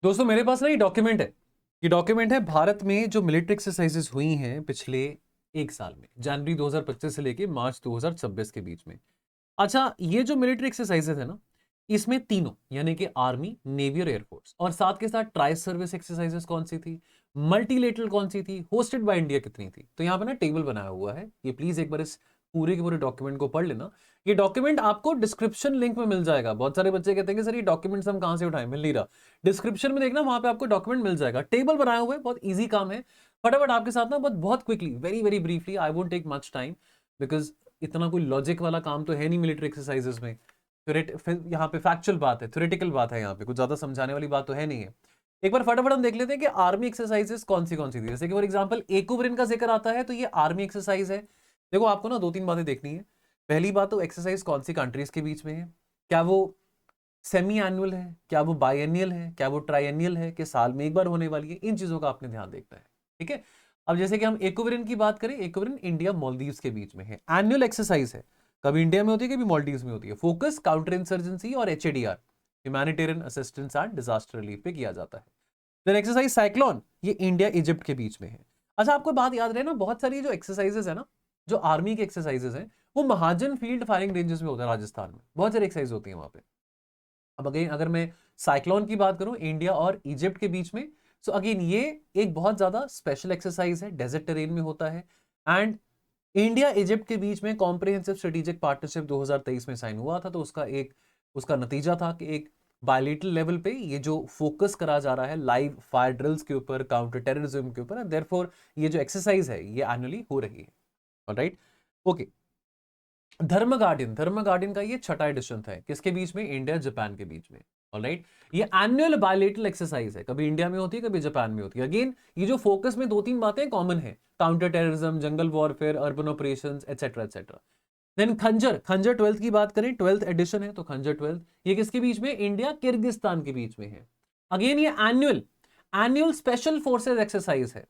दोस्तों मेरे पास ना ये डॉक्यूमेंट है। ये डॉक्यूमेंट है भारत में जो मिलिट्री एक्सरसाइजेस हुई हैं पिछले एक साल में, जनवरी 2025 से लेके मार्च 2026 के बीच में। अच्छा, ये जो मिलिट्री एक्सरसाइजेस है ना, इसमें तीनों यानी कि आर्मी, नेवी और एयरफोर्स, और साथ के साथ ट्राई सर्विस एक्सरसाइजेस कौन सी थी, मल्टीलेटरल कौन सी थी, होस्टेड बाय इंडिया कितनी थी। तो यहाँ पे ना टेबल बनाया हुआ है, ये प्लीज एक बार इस पूरे के पूरे डॉक्यूमेंट को पढ़ लेना। ये डॉक्यूमेंट आपको डिस्क्रिप्शन लिंक में मिल जाएगा। बहुत सारे बच्चे कहते हैं कि सर ये डॉक्यूमेंट्स हम कहां से उठाएं, मिल नहीं रहा। डिस्क्रिप्शन में देखना, वहां पे आपको डॉक्यूमेंट मिल जाएगा। टेबल बनाया हुआ है, बहुत ईजी काम है। फटाफट आपके साथ ना बहुत बहुत quickly, very very briefly, I won't take much time, because इतना कोई लॉजिक वाला काम तो है नहीं मिलिट्री एक्सरसाइजेस में। यहाँ पे फैक्चुअल बात है, थ्योरेटिकल बात है, यहाँ पे कुछ ज्यादा समझाने वाली बात तो है नहीं है। एक बार फटाफट हम देख लेते हैं कि आर्मी एक्सरसाइजेस कौन सी थी। जैसे कि फॉर एग्जांपल एक्युब्रिन का जिक्र आता है तो ये आर्मी एक्सरसाइज है। देखो आपको ना दो तीन बातें देखनी है। पहली बात तो एक्सरसाइज कौन सी कंट्रीज के बीच में है, क्या वो सेमी एनुअल है, क्या वो बायएनियल है, क्या वो ट्राइएनियल है, कि साल में एक बार होने वाली है। इन चीजों का आपने ध्यान देखना है, ठीक है। अब जैसे कि हम एक्युब्रिन की बात करें, एक्युब्रिन इंडिया मालदीव्स के बीच में है, एनुअल एक्सरसाइज है, कभी इंडिया में होती है कभी मालदीव्स में होती है। फोकस काउंटर इंसर्जेंसी और HADR, humanitarian assistance and disaster relief पे किया जाता है। देन एक्सरसाइज साइक्लोन, ये इंडिया इजिप्ट के बीच में है। अच्छा, आपको बात याद रहे ना, बहुत सारी जो एक्सरसाइजेस है ना, जो आर्मी के एक्सरसाइजेस हैं, वो महाजन फील्ड फायरिंग रेंजेस में होता है, राजस्थान में बहुत सारी एक्सरसाइज होती है वहां पे। अब अगेन अगर मैं साइक्लोन की बात करूं इंडिया और इजिप्ट के बीच में, सो अगेन ये एक बहुत ज्यादा स्पेशल एक्सरसाइज है, डेजर्ट टेरेन में होता है। एंड इंडिया इजिप्ट के बीच में कॉम्प्रिहेंसिव स्ट्रेटेजिक पार्टनरशिप 2023 में साइन हुआ था। तो उसका नतीजा था कि एक बायलेटरल लेवल पे ये जो फोकस करा जा रहा है लाइव फायर ड्रिल्स के ऊपर, काउंटर टेररिज्म के ऊपर, देयरफॉर ये जो एक्सरसाइज है ये एनुअली हो रही है। Alright, okay. धर्म गार्डियन का ये छठा एडिशन था, किसके बीच में, इंडिया जापान के बीच में। ऑलराइट, ये एनुअल बायलेटरल एक्सरसाइज है, कभी इंडिया में होती है कभी जापान में होती है। अगेन ये जो फोकस में दो तीन बातें कॉमन है, counter terrorism, jungle warfare, urban operations, etcetera etcetera. Then Khanjar 12th की बात करें, 12th एडिशन है, तो खंजर 12 ये किसके बीच में, इंडिया किर्गिस्तान के बीच में है। अगेन ये एनुअल स्पेशल फोर्सेज एक्सरसाइज है,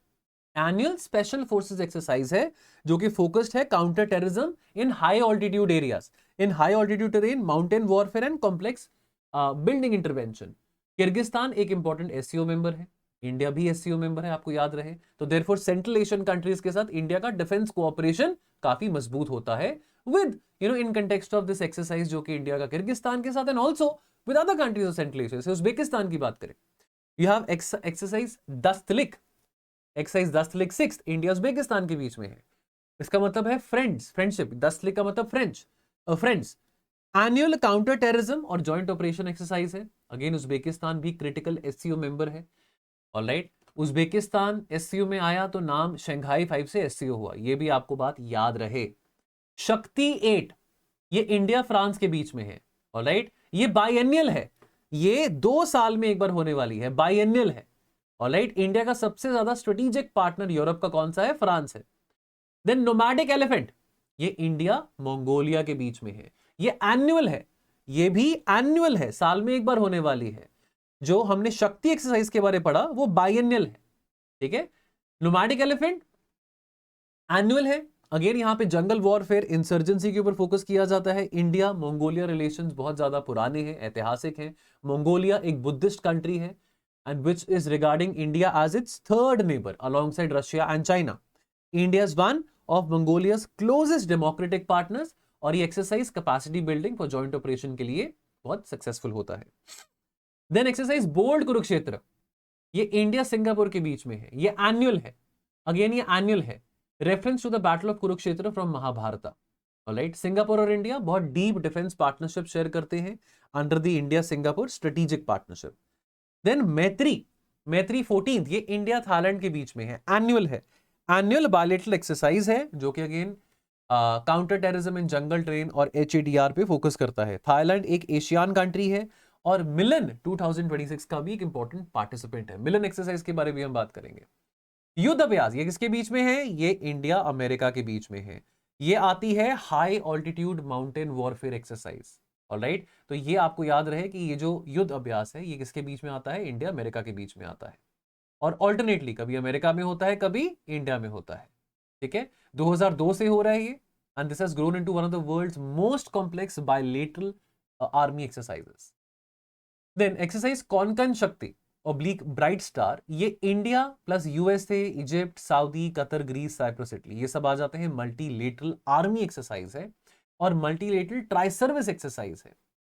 एनुअल स्पेशल फोर्सेज एक्सरसाइज है, जो कि फोकस्ड है counter terrorism in high altitude areas, in high altitude terrain, mountain warfare and complex building intervention. Kyrgyzstan एक इंपॉर्टेंट एससीओ मेंबर है, इंडिया भी SCO member है, आपको याद रहे। तो देयरफॉर सेंट्रल एशियन कंट्रीज के साथ इंडिया का डिफेंस कोऑपरेशन काफी मजबूत होता है, within context of this exercise, जो कि इंडिया का किर्गिस्तान के साथ and also with other countries of Central Asia. से उज्बेकिस्तान की बात करें, you have exercise Dustlik, exercise Dustlik 6 India Uzbekistan के बीच में है। इसका मतलब है फ्रेंड्स, फ्रेंडशिप, दस्तलिक का मतलब फ्रेंड्स। एनुअल काउंटर टेररिज्म और जॉइंट ऑपरेशन एक्सरसाइज है, अगेन उज्बेकिस्तान भी क्रिटिकल एससीओ मेंबर है। ऑलराइट, उज्बेकिस्तान एससीओ में आया तो नाम शंघाई 5 से एससीओ हुआ, ये भी आपको बात याद रहे। शक्ति 8 ये इंडिया फ्रांस के बीच में है। ऑलराइट, ये बायएनियल है, ये 2 साल में एक बार होने वाली है, बायएनियल है। ऑलराइट, इंडिया का सबसे ज्यादा स्ट्रेटेजिक पार्टनर यूरोप का कौन सा है, फ्रांस है। देन नोमैडिक एलिफेंट, ये इंडिया मंगोलिया के बीच में है, ये एनुअल है, ये भी एनुअल है, साल में एक बार होने वाली है। जो हमने शक्ति एक्सरसाइज के बारे में पढ़ा वो बायएनियल है, ठीक है। नोमैडिक एलिफेंट एनुअल है। अगेन यहां पे जंगल वॉरफेयर, इंसर्जेंसी के ऊपर फोकस किया जाता है। इंडिया मंगोलिया रिलेशंस बहुत ज्यादा पुराने हैं, ऐतिहासिक हैं। मंगोलिया एक बुद्धिस्ट कंट्री है and which is regarding India as its third neighbour alongside Russia and China. India is one of Mongolia's closest democratic partners, और ये exercise capacity building for joint operation के लिए बहुत सक्सेसफुल होता है। Then exercise bold Kurukshetra, ये India Singapore के बीच में है, ये एनुअल है। अगेन ये एनुअल है, reference to the battle of Kurukshetra from Mahabharata. All right, Singapore और इंडिया बहुत डीप डिफेंस पार्टनरशिप शेयर करते हैं under the India Singapore strategic partnership. Then Maitri 14 ये इंडिया थाईलैंड के बीच में है, एनुअल है, एनुअल बायलेटरल एक्सरसाइज है, जो कि again counter terrorism in jungle train और एचएडीआर पे फोकस करता है। थाईलैंड एक एशियान कंट्री है और मिलन 2026 का भी एक इंपॉर्टेंट पार्टिसिपेंट है। मिलन एक्सरसाइज के बारे में हम बात करेंगे। युद्ध अभ्यास ये किसके बीच में है, ये इंडिया अमेरिका के बीच में है। ये आती है high altitude mountain warfare exercise. Alright, तो ये आपको याद रहे कि ये जो युद्ध अभ्यास है ये किसके बीच में आता है, इंडिया अमेरिका के बीच में आता है। और ऑल्टरनेटली कभी अमेरिका में होता है, कभी इंडिया में होता है, ठीक है। 2002 से हो रहा है ये, and this has grown into one of the world's most complex bilateral army exercises. Then exercise Konkan Shakti, ऑब्लिक ब्राइट स्टार, ये India plus USA, Egypt, Saudi, Qatar, Greece, Cyprus, Italy, ये सब आ जाते हैं मल्टीलेटरल आर्मी एक्सरसाइज है और मल्टीलेटरल ट्राई सर्विस एक्सरसाइज है।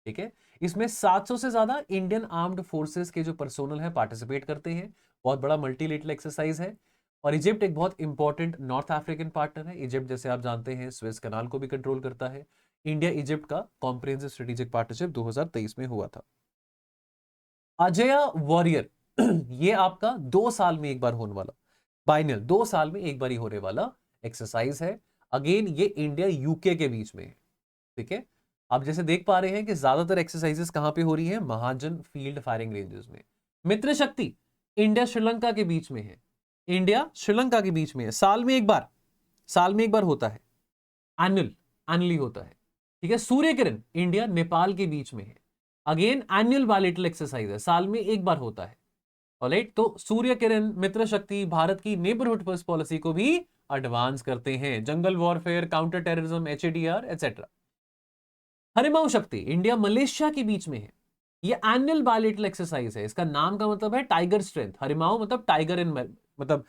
ठीक है, इसमें 700 से ज्यादा इंडियन आर्म्ड फोर्सेस के जो पर्सोनल है पार्टिसिपेट करते हैं। बहुत बड़ा मल्टीलेटरल एक्सरसाइज है। और इजिप्ट एक बहुत इंपॉर्टेंट नॉर्थ अफ्रीकन पार्टनर है। इजिप्ट जैसे आप जानते हैं स्वेज कनाल को भी कंट्रोल करता है। इंडिया इजिप्ट का कॉम्प्रिहेंसिव स्ट्रेटेजिक पार्टनरशिप 2023 में हुआ था। अजया वॉरियर ये आपका 2 साल में एक बार होने वाला, बाइनल 2 साल में एक बार ही होने वाला एक्सरसाइज है। अगेन ये इंडिया यूके के बीच में है। ठीक है, आप जैसे देख पा रहे हैं कि ज्यादातर एक्सरसाइजेस कहां पे हो रही है, महाजन फील्ड फायरिंग रेंजेस में। मित्र शक्ति इंडिया श्रीलंका के बीच में है। इंडिया श्रीलंका के बीच में है, साल में एक बार होता है, एनुअली होता है। ठीक है, सूर्य किरण इंडिया नेपाल के बीच में है। अगेन एनुअल बायलैटरल एक्सरसाइज है, साल में एक बार होता है। ऑलराइट, तो सूर्य किरण, मित्र शक्ति भारत की नेबरहुड फर्स्ट पॉलिसी को भी एडवांस करते हैं। Jungle warfare, counter terrorism, HADR etcetera. Harimau Shakti India Malaysia के बीच में है। ये एनुअल बायलैटरल एक्सरसाइज है। इसका नाम का मतलब है टाइगर स्ट्रेंथ। हरिमाऊ मतलब टाइगर इन, मतलब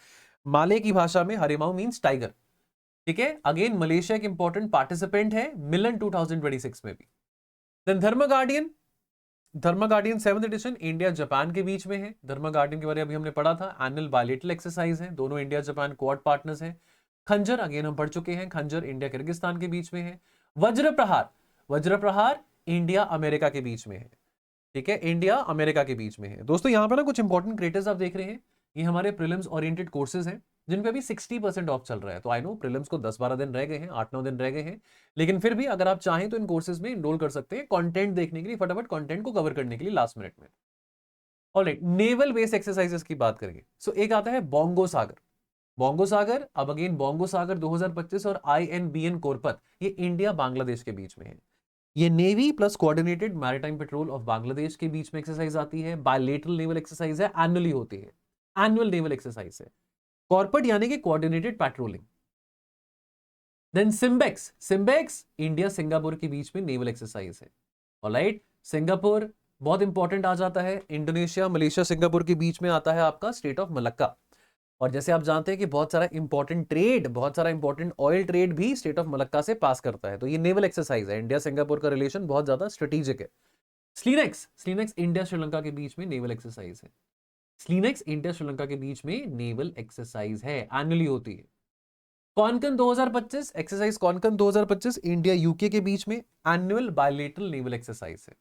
माले की भाषा में हरिमाऊ मींस टाइगर। ठीक है, अगेन मलेशिया एक इंपॉर्टेंट पार्टिसिपेंट है मिलन 2026 में भी। देन धर्म guardian 7th addition India Japan के बीच में है। धर्म गार्डियन के बारे में अभी हमने पढ़ा था, एनुअल बायलैटरल एक्सरसाइज है। दोनों इंडिया जापान क्वाड पार्टनर्स हैं। खंजर अगेन हम पढ़ चुके हैं, खंजर इंडिया किर्गिस्तान के बीच में है। वज्र प्रहार इंडिया अमेरिका के बीच में है। ठीक है, इंडिया अमेरिका के बीच में है। दोस्तों यहां पर ना कुछ इंपॉर्टेंट क्रिएटर्स आप देख रहे हैं, ये हमारे प्रीलिम्स ओरिएंटेड कोर्सेज हैं जिन पे अभी 60% ऑफ चल रहा है। तो आई नो प्रीलिम्स को 10-12 दिन रह गए हैं, 8-9 दिन रह गए हैं, लेकिन फिर भी अगर आप चाहें तो इन कोर्सेज में इनरोल कर सकते हैं कंटेंट देखने के लिए, फटाफट कंटेंट को कवर करने के लिए लास्ट मिनट में। ऑलराइट, नेवल बेस्ड एक्सरसाइजेस की बात करेंगे। सो एक आता है बोंगो सागर। अब अगेन बोंगो सागर 2025 और INBN कोरपत, ये इंडिया बांग्लादेश के बीच में है। ये navy plus coordinated maritime patrol of Bangladesh के बीच में एक्सरसाइज आती है। बायलैटरल नेवल एक्सरसाइज है, एनुअली होती है, एनुअल नेवल एक्सरसाइज है। कॉर्पोरेट यानी कि coordinated patrolling. Then SIMBEX India Singapore के बीच में नेवल एक्सरसाइज है। ऑलराइट, सिंगापुर बहुत इंपॉर्टेंट आ जाता है। इंडोनेशिया, मलेशिया, सिंगापुर के बीच में आता है आपका स्टेट ऑफ मलक्का। और जैसे आप जानते हैं कि बहुत सारा इंपॉर्टेंट ऑयल ट्रेड भी स्टेट ऑफ मलक्का से पास करता है। तो ये नेवल एक्सरसाइज है। इंडिया सिंगापुर का रिलेशन बहुत ज्यादा स्ट्रेटेजिक है। स्लीनेक्स इंडिया श्रीलंका के बीच में नेवल एक्सरसाइज है। स्लीनेक्स इंडिया श्रीलंका के बीच में नेवल एक्सरसाइज है, एनुअली होती है। Konkan 2025 exercise, Konkan 2025 India UK के बीच में एनुअल बायलैटरल नेवल एक्सरसाइज है।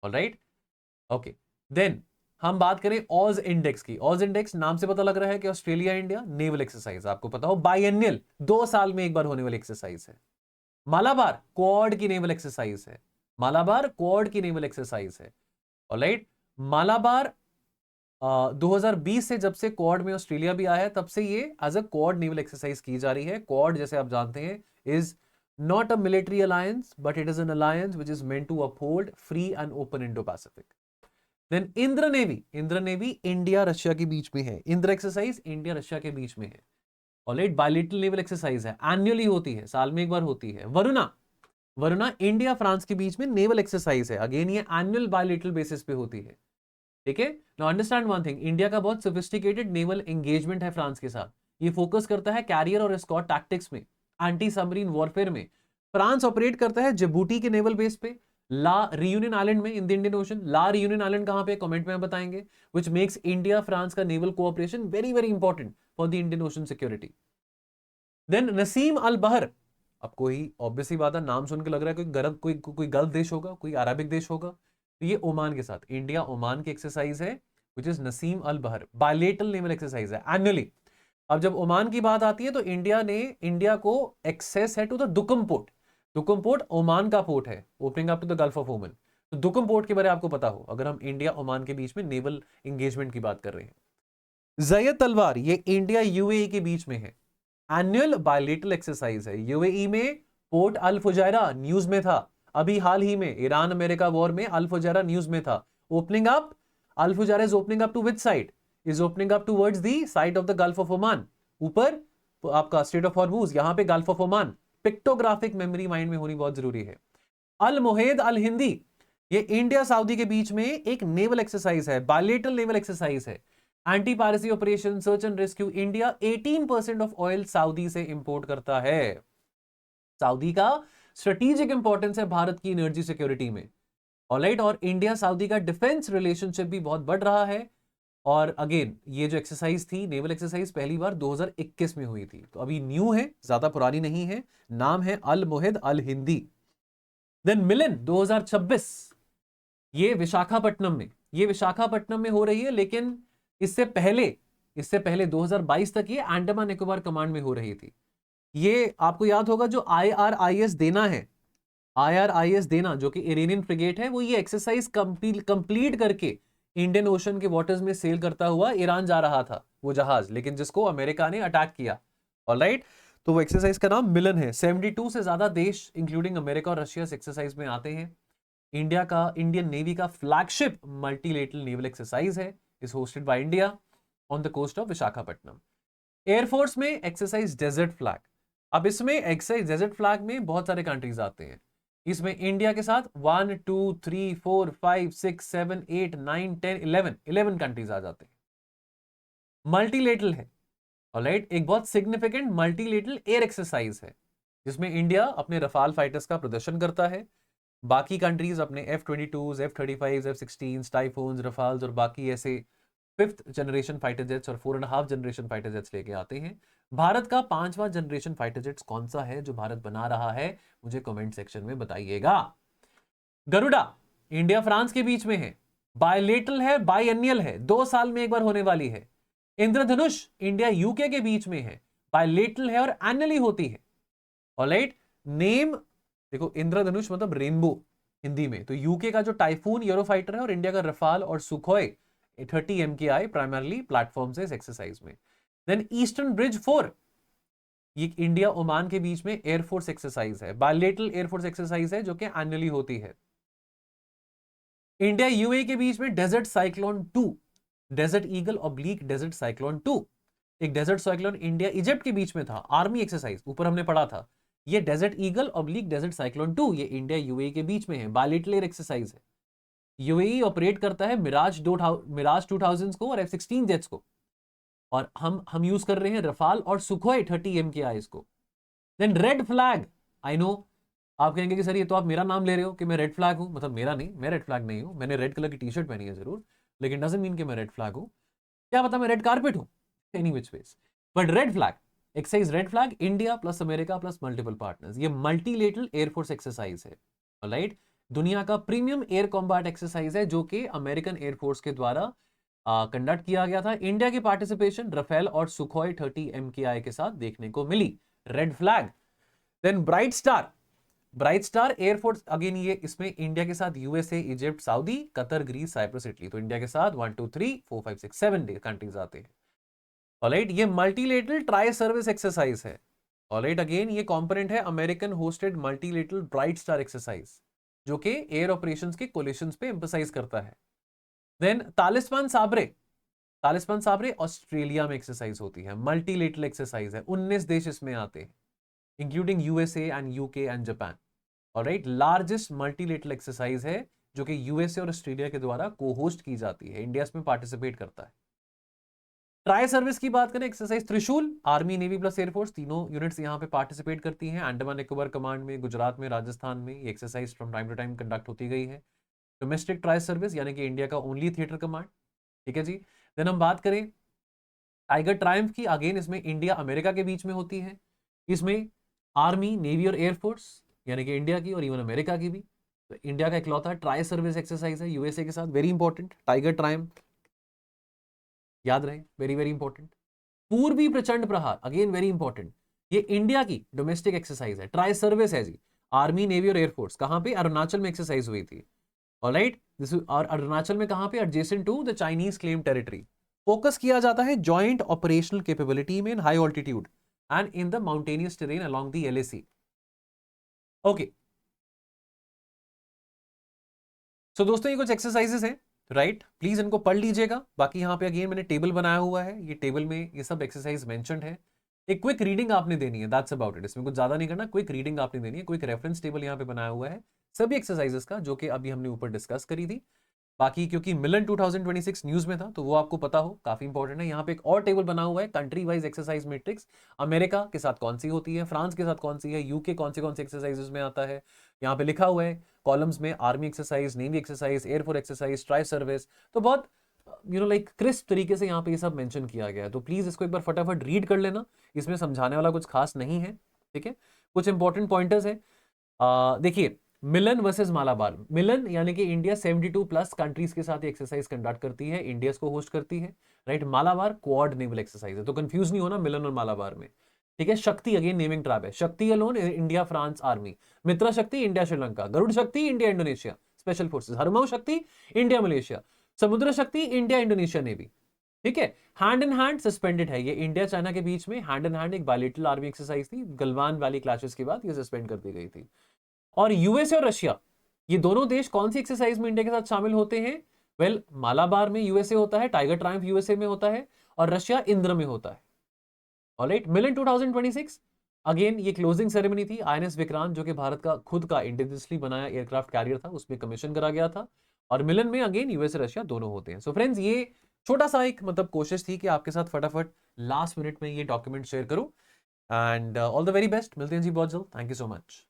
Alright, okay. देन हम बात करें ऑज इंडेक्स की। ऑज इंडेक्स नाम से पता लग रहा है कि ऑस्ट्रेलिया इंडिया नेवल एक्सरसाइज, आपको पता हो बाइएनियल 2 साल में एक बार होने वाली एक्सरसाइज है। मालाबार क्वाड की नेवल एक्सरसाइज है। ऑलराइट, मालाबार 2020 से जब से क्वाड में ऑस्ट्रेलिया भी आया है तब से ये as a quad naval exercise की जा रही है। क्वाड जैसे आप जानते हैं is not a military alliance but it is an alliance which is meant to uphold free and open Indo Pacific. Then Indra navy India Russia के बीच में है। इंद्र एक्सरसाइज इंडिया रशिया के बीच में है। ऑलराइट, बायलैटरल नेवल एक्सरसाइज है, annually होती है, साल में एक बार होती है। वरुणा इंडिया फ्रांस के बीच में नेवल एक्सरसाइज है। अगेन ये एनुअल बायलैटरल बेसिस पे होती है। ठीक है, now understand one thing, India का बहुत सोफिस्टिकेटेड नेवल एंगेजमेंट है फ्रांस के साथ। ये फोकस करता है कैरियर और एस्कॉर्ट टैक्टिक्स में, एंटी सबमरीन वॉरफेयर में। फ्रांस ऑपरेट करता है जिबूटी के नेवल बेस पे, ला रियूनियन आइलैंड में in the Indian Ocean. La Reunion island कहां पे, कमेंट में बताएंगे, व्हिच मेक्स इंडिया फ्रांस का naval cooperation very very important for the Indian Ocean security. Then Naseem al Bahr, अब कोई ऑब्वियस ही बात है, नाम सुन के लग रहा है कोई गल्फ देश होगा, कोई अरबिक देश होगा। तो ये ओमान के साथ, इंडिया ओमान की एक्सरसाइज है व्हिच इज नसीम अल बहर, बायलैटरल नेवल एक्सरसाइज है एनुअली। अब जब ओमान की बात आती है तो इंडिया को एक्सेस है to the Duqm port. Duqm port Oman का पोर्ट है, opening up to the Gulf of Oman. तो दुकम पोर्ट के बारे में आपको पता हो, अगर हम इंडिया ओमान के बीच में नेवल एंगेजमेंट की बात कर रहे हैं। जयद तलवार ये इंडिया यूएई के बीच में है, एनुअल बायलैटरल एक्सरसाइज है। यूएई में पोर्ट अल फुजैरा न्यूज में था, अभी हाल ही में ईरान अमेरिका वॉर में अल फुजैरा न्यूज में था। Opening up, Al Fujairah is opening up to which side, is opening up towards the side of the Gulf of Oman. ऊपर आपका स्ट्रेट ऑफ हॉर्मूज, यहां पे Gulf of Oman. Pictographic memory mind में होनी बहुत जरूरी है। अल मोहेद अल हिंदी, ये इंडिया सऊदी के बीच में एक नेवल एक्सरसाइज है, बायलेटरल नेवल एक्सरसाइज है। Anti piracy operation, search and rescue. India 18% of oil Saudi से इंपोर्ट करता है। सऊदी का स्ट्रेटेजिक इंपॉर्टेंस है भारत की एनर्जी सिक्योरिटी में, ऑलराइट। और इंडिया सऊदी का डिफेंस रिलेशनशिप भी बहुत बढ़ रहा है। और अगेन ये जो एक्सरसाइज थी, नेवल एक्सरसाइज, पहली बार 2021 में हुई थी, तो अभी न्यू है, ज्यादा पुरानी नहीं है। नाम है अल मुहिद अल हिंदी। देन मिलन 2026, ये विशाखापट्टनम में हो रही है, लेकिन इससे पहले 2022 तक ये अंडमान निकोबार कमांड में हो रही थी। ये आपको याद होगा, जो IRIS देना जो कि इरानियन फ्रिगेट है, वो ये एक्सरसाइज कंप्लीट करके इंडियन ओशन के वाटर्स में सेल करता हुआ ईरान जा रहा था वो जहाज, लेकिन जिसको अमेरिका ने अटैक किया, ऑलराइट। तो वो एक्सरसाइज का नाम मिलन है। 72 से ज्यादा देश इंक्लूडिंग अमेरिका और रशिया इस एक्सरसाइज में आते हैं। इंडियन नेवी का फ्लैगशिप मल्टीलेटरल नेवल एक्सरसाइज है, is hosted by India on the coast of Visakhapatnam. Air force में एक्सरसाइज डेजर्ट फ्लैग। अब इसमें एक्सरसाइज डेजर्ट फ्लैग में बहुत सारे कंट्रीज आते हैं। इसमें इंडिया के साथ 1 2 3 4 5 6 7 8 9 10 11 कंट्रीज आ जाते हैं। मल्टीलेटरल है, ऑलराइट। एक बहुत सिग्निफिकेंट मल्टीलेटरल एयर एक्सरसाइज है जिसमें इंडिया अपने रफाल फाइटर्स का प्रदर्शन करता है। बाकी कंट्रीज अपने F-22, F-35, F-16, टाइफून्स, रफाल्स और बाकी ऐसे 5th जनरेशन फाइटर जेट्स और 4.5 जनरेशन फाइटर जेट्स लेके आते हैं। भारत का 5वां जनरेशन फाइटर जेट्स कौन सा है जो भारत बना रहा है, मुझे कमेंट सेक्शन में बताइएगा। गरुड़ा इंडिया फ्रांस के बीच में है, बायलेटरल है, बायएनियल है, 2 साल में एक बार होने वाली है। इंद्रधनुष इंडिया यूके के बीच में है, बायलेटरल है और एनुअली होती है, ऑलराइट। नेम देखो, इंद्रधनुष मतलब रेनबो हिंदी में, तो यूके का जो टाइफून यूरोफाइटर है और इंडिया का रफाल और सुखोई 30 MKI प्राइमरली प्लेटफॉर्म से इस एक्सरसाइज में। देन ईस्टर्न ब्रिज 4, ये इंडिया ओमान के बीच में एयरफोर्स एक्सरसाइज है, बायलेटरल एयरफोर्स एक्सरसाइज है जो कि एनुअली होती है। इंडिया यूएई के बीच में desert cyclone 2, desert eagle oblique desert cyclone 2। एक डेजर्ट साइक्लोन इंडिया इजिप्ट के बीच में था, आर्मी एक्सरसाइज, ऊपर हमने पढ़ा था। ये desert eagle oblique desert cyclone 2 ये इंडिया यूएई के बीच में है, बायलेटरल एयर एक्सरसाइज है। यूएई ऑपरेट करता है मिराज 2000 को और F-16 जेट्स को, और हम यूज कर रहे हैं रफाल और सुखोई 30 MKI को। Then red flag, I know आप कहेंगे कि सर ये तो आप मेरा नाम ले रहे हो कि मैं रेड फ्लैग हूं, मतलब मेरा नहीं, मैं रेड फ्लैग नहीं हूं, मैंने रेड कलर की टी-शर्ट पहनी है जरूर, लेकिन डजंट मीन कि मैं रेड फ्लैग हूं। क्या पता मैं रेड कारपेट हूं, any which ways, but red flag exercise, red flag India plus America plus multiple partners, ये मल्टीलेटरल एयरफोर्स एक्सरसाइज है, ऑलराइट। दुनिया का प्रीमियम एयर कॉम्बैट एक्सरसाइज है जो कि अमेरिकन एयरफोर्स के द्वारा कंडक्ट किया गया था। इंडिया की पार्टिसिपेशन रफेल और सुखोई 30 MKI के साथ देखने को मिली, red flag. Then Bright Star air force, again ये इसमें इंडिया के साथ USA, Egypt, Saudi, Qatar, Greece, Cyprus, Italy, तो इंडिया के साथ 1 2 3 4 5 6 7 कंट्रीज आते हैं, ऑलराइट। ये मल्टीलेटरल ट्राई सर्विस एक्सरसाइज है, ऑलराइट। अगेन ये कंपोनेंट है American hosted multilateral bright star exercise जो कि एयर ऑपरेशंस के कोलिशंस पे एम्फसाइज करता है। देन तालिस्मान साबरे ऑस्ट्रेलिया में एक्सरसाइज होती है, मल्टीलेटरल एक्सरसाइज है, 19 देश इसमें आते हैं including USA and UK and Japan, alright. Largest multilateral exercise है जो कि यूएसए और ऑस्ट्रेलिया के द्वारा को होस्ट की जाती है, इंडिया इसमें पार्टिसिपेट करता है। ट्राई सर्विस की बात करें, एक्सरसाइज त्रिशूल, आर्मी, नेवी प्लस एयरफोर्स तीनों यूनिट्स यहां पे पार्टिसिपेट करती हैं। अंडमान निकोबार कमांड में, गुजरात में, राजस्थान में ये exercise from time to time conduct होती गई है। डोमेस्टिक ट्राई सर्विस यानी कि इंडिया का ओनली थिएटर कमांड, ठीक है जी। देन हम बात करें टाइगर ट्रायम्फ की, अगेन इसमें इंडिया अमेरिका के बीच में होती है। इसमें आर्मी, नेवी और एयरफोर्स यानी कि इंडिया की और इवन अमेरिका की भी, तो इंडिया का इकलौता ट्राई सर्विस एक्सरसाइज है यूएसए के साथ, वेरी इंपॉर्टेंट। टाइगर ट्रायम्फ याद रहे, वेरी वेरी इंपॉर्टेंट। पूर्वी प्रचंड प्रहार, अगेन वेरी इंपॉर्टेंट, ये इंडिया की डोमेस्टिक एक्सरसाइज है, ट्राई सर्विस है जी, आर्मी, नेवी और एयरफोर्स। कहां पे? अरुणाचल में एक्सरसाइज हुई थी, ऑलराइट। और अरुणाचल में कहां पे? Adjacent to the Chinese claim territory. Focus किया जाता है जॉइंट ऑपरेशनल कैपेबिलिटी में in high altitude and in the mountainous terrain along the LAC, okay. So दोस्तों ये कुछ एक्सरसाइजेस हैं, राइट, प्लीज इनको पढ़ लीजिएगा। बाकी यहाँ पे अगेन मैंने टेबल बनाया हुआ है, ये टेबल में ये सब एक्सरसाइज मेंशन्ड है। एक क्विक रीडिंग आपने देनी है, दैट्स अबाउट इट, इसमें कुछ ज्यादा नहीं करना, क्विक रीडिंग आपने देनी है। क्विक रेफरेंस टेबल यहाँ पे बनाया हुआ है, सभी एक्सरसाइजेस का, जो कि अभी हमने ऊपर डिस्कस करी थी। बाकी क्योंकि मिलन 2026 न्यूज में था तो वो आपको पता हो, काफी इंपॉर्टेंट है। यहाँ पे एक और टेबल बना हुआ है, country wise exercise matrix. America के साथ कौन सी होती है, फ्रांस के साथ कौन सी है, यूके कौन से एक्सरसाइजेस में आता है, यहाँ पे लिखा हुआ है कॉलम्स में, army exercise, navy exercise, air force exercise, tri service. तो बहुत लाइक क्रिस्प तरीके से यहाँ पे ये सब मेंशन किया गया है। तो प्लीज इसको एक बार फटाफट रीड कर लेना, इसमें समझाने वाला कुछ खास नहीं है, ठीक है। कुछ इंपॉर्टेंट पॉइंटर्स है, देखिए, मिलन वर्सेस मालाबार। मिलन यानी कि इंडिया 72 प्लस कंट्रीज के साथ एक्सरसाइज कंडक्ट करती है, इंडिया इसको होस्ट करती है, right. Malabar quad naval exercise है, तो कंफ्यूज नहीं होना मिलन और मालाबार में, ठीक है। शक्ति अगेन नेमिंग ट्रैप है, शक्ति अलोन इंडिया फ्रांस आर्मी, मित्रा शक्ति इंडिया श्रीलंका, गरुड़ शक्ति इंडिया इंडोनेशिया स्पेशल फोर्सेस, हरमाऊ शक्ति इंडिया मलेशिया, समुद्र शक्ति इंडिया इंडोनेशिया नेवी, ठीक है। हैंड इन हैंड सस्पेंडेड है, ये इंडिया चाइना के बीच में हैंड इन हैंड एक बायलैटरल आर्मी एक्सरसाइज थी, गलवान वैली क्लैशेस के बाद ये सस्पेंड कर दी गई थी। और यूएसए और रशिया, ये दोनों देश कौन सी एक्सरसाइज में इंडिया के साथ शामिल होते हैं? वेल, मालाबार में यूएसए होता है, टाइगर ट्रायम्फ यूएसए में होता है, और रशिया इंद्र में होता है। ऑलराइट, मिलन 2026 अगेन ये क्लोजिंग सेरेमनी थी। आईएनएस विक्रांत, जो कि भारत का खुद का इंडिजिनियसली बनाया एयरक्राफ्ट कैरियर था, उसमें कमीशन करा गया था। और मिलन में अगेन यूएसए रशिया दोनों होते हैं। सो फ्रेंड्स, ये छोटा सा एक मतलब कोशिश थी कि आपके साथ फटाफट लास्ट मिनट में ये डॉक्यूमेंट शेयर करूं। And all the very best, मिलते हैं जी बहुत जल्द। Thank you so much.